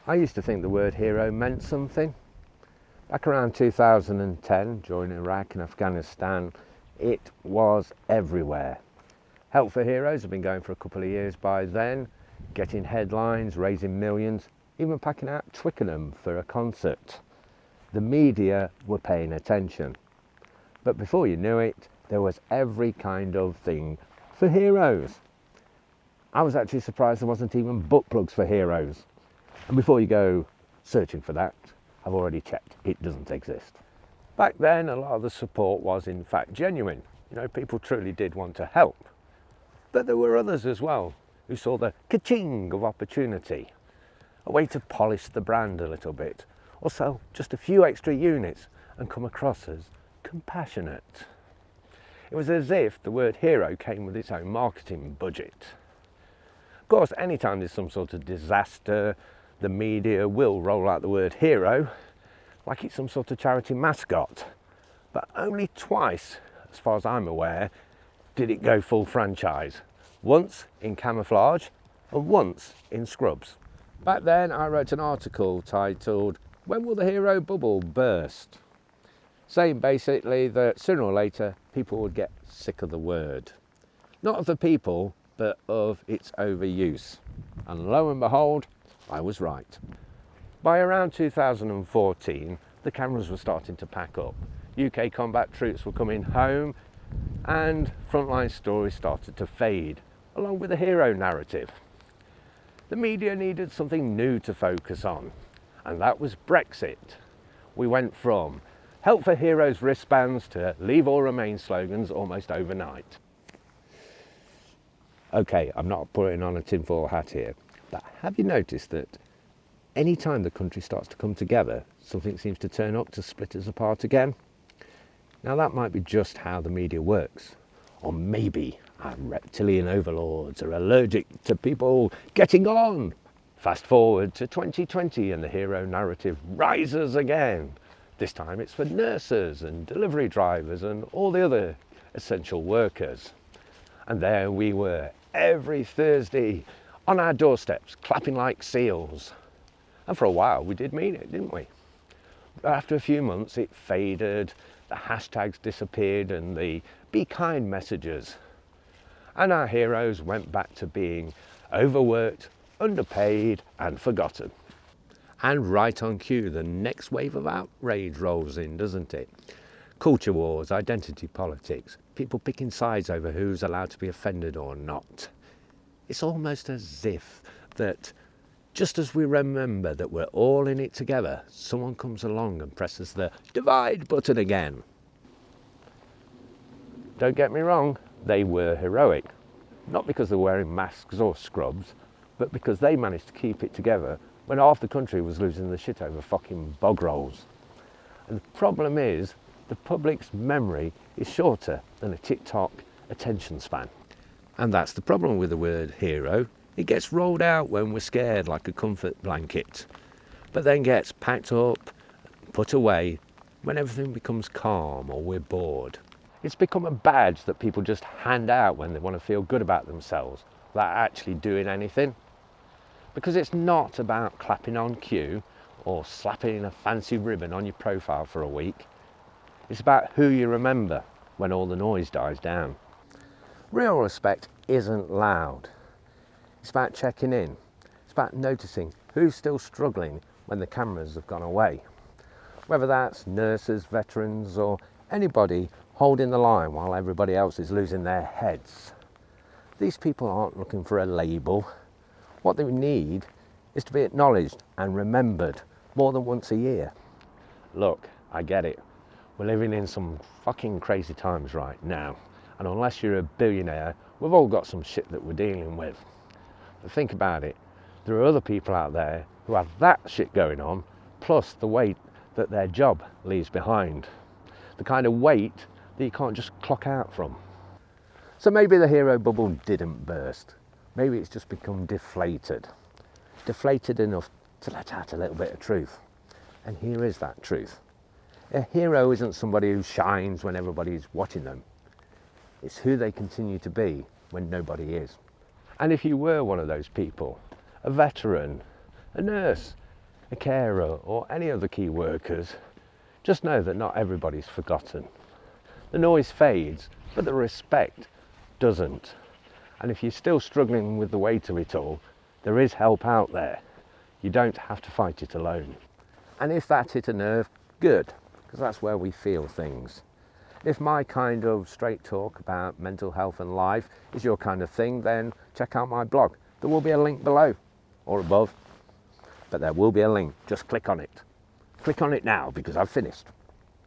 I used to think the word hero meant something. Back around 2010, during Iraq and Afghanistan, it was everywhere. Help for Heroes had been going for a couple of years by then, getting headlines, raising millions, even packing out Twickenham for a concert. The media were paying attention. But before you knew it, there was every kind of thing for heroes. I was actually surprised there wasn't even butt plugs for heroes. And before you go searching for that, I've already checked, it doesn't exist. Back then, a lot of the support was in fact genuine. You know, people truly did want to help. But there were others as well who saw the ka-ching of opportunity, a way to polish the brand a little bit, or sell just a few extra units and come across as compassionate. It was as if the word hero came with its own marketing budget. Of course, anytime there's some sort of disaster, the media will roll out the word hero like it's some sort of charity mascot. But only twice, as far as I'm aware, did it go full franchise. Once in camouflage and once in scrubs. Back then I wrote an article titled, "When will the hero bubble burst?" saying basically that sooner or later people would get sick of the word. Not of the people, but of its overuse. And lo and behold, I was right. By around 2014, the cameras were starting to pack up. UK combat troops were coming home and frontline stories started to fade, along with the hero narrative. The media needed something new to focus on, and that was Brexit. We went from Help for Heroes wristbands to Leave or Remain slogans almost overnight. Okay, I'm not putting on a tinfoil hat here, but have you noticed that any time the country starts to come together, something seems to turn up to split us apart again? Now that might be just how the media works. Or maybe our reptilian overlords are allergic to people getting on. Fast forward to 2020 and the hero narrative rises again. This time it's for nurses and delivery drivers and all the other essential workers. And there we were, every Thursday, on our doorsteps, clapping like seals. And for a while we did mean it, didn't we? But after a few months it faded, the hashtags disappeared and the be kind messages. And our heroes went back to being overworked, underpaid and forgotten. And right on cue, the next wave of outrage rolls in, doesn't it? Culture wars, identity politics, people picking sides over who's allowed to be offended or not. It's almost as if that just as we remember that we're all in it together, someone comes along and presses the divide button again. Don't get me wrong, they were heroic. Not because they were wearing masks or scrubs, but because they managed to keep it together when half the country was losing the shit over fucking bog rolls. And the problem is, the public's memory is shorter than a TikTok attention span. And that's the problem with the word hero. It gets rolled out when we're scared like a comfort blanket, but then gets packed up, put away when everything becomes calm or we're bored. It's become a badge that people just hand out when they want to feel good about themselves without actually doing anything. Because it's not about clapping on cue or slapping a fancy ribbon on your profile for a week. It's about who you remember when all the noise dies down. Real respect isn't loud. It's about checking in. It's about noticing who's still struggling when the cameras have gone away. Whether that's nurses, veterans, or anybody holding the line while everybody else is losing their heads. These people aren't looking for a label. What they need is to be acknowledged and remembered more than once a year. Look, I get it. We're living in some fucking crazy times right now. And unless you're a billionaire, we've all got some shit that we're dealing with. But think about it. There are other people out there who have that shit going on, plus the weight that their job leaves behind. The kind of weight that you can't just clock out from. So maybe the hero bubble didn't burst. Maybe it's just become deflated. Deflated enough to let out a little bit of truth. And here is that truth. A hero isn't somebody who shines when everybody's watching them. It's who they continue to be when nobody is. And if you were one of those people, a veteran, a nurse, a carer or any other key workers, just know that not everybody's forgotten. The noise fades, but the respect doesn't. And if you're still struggling with the weight of it all, there is help out there. You don't have to fight it alone. And if that hit a nerve, good, because that's where we feel things. If my kind of straight talk about mental health and life is your kind of thing, then check out my blog. There will be a link below or above, but there will be a link. Just click on it. Click on it now because I've finished.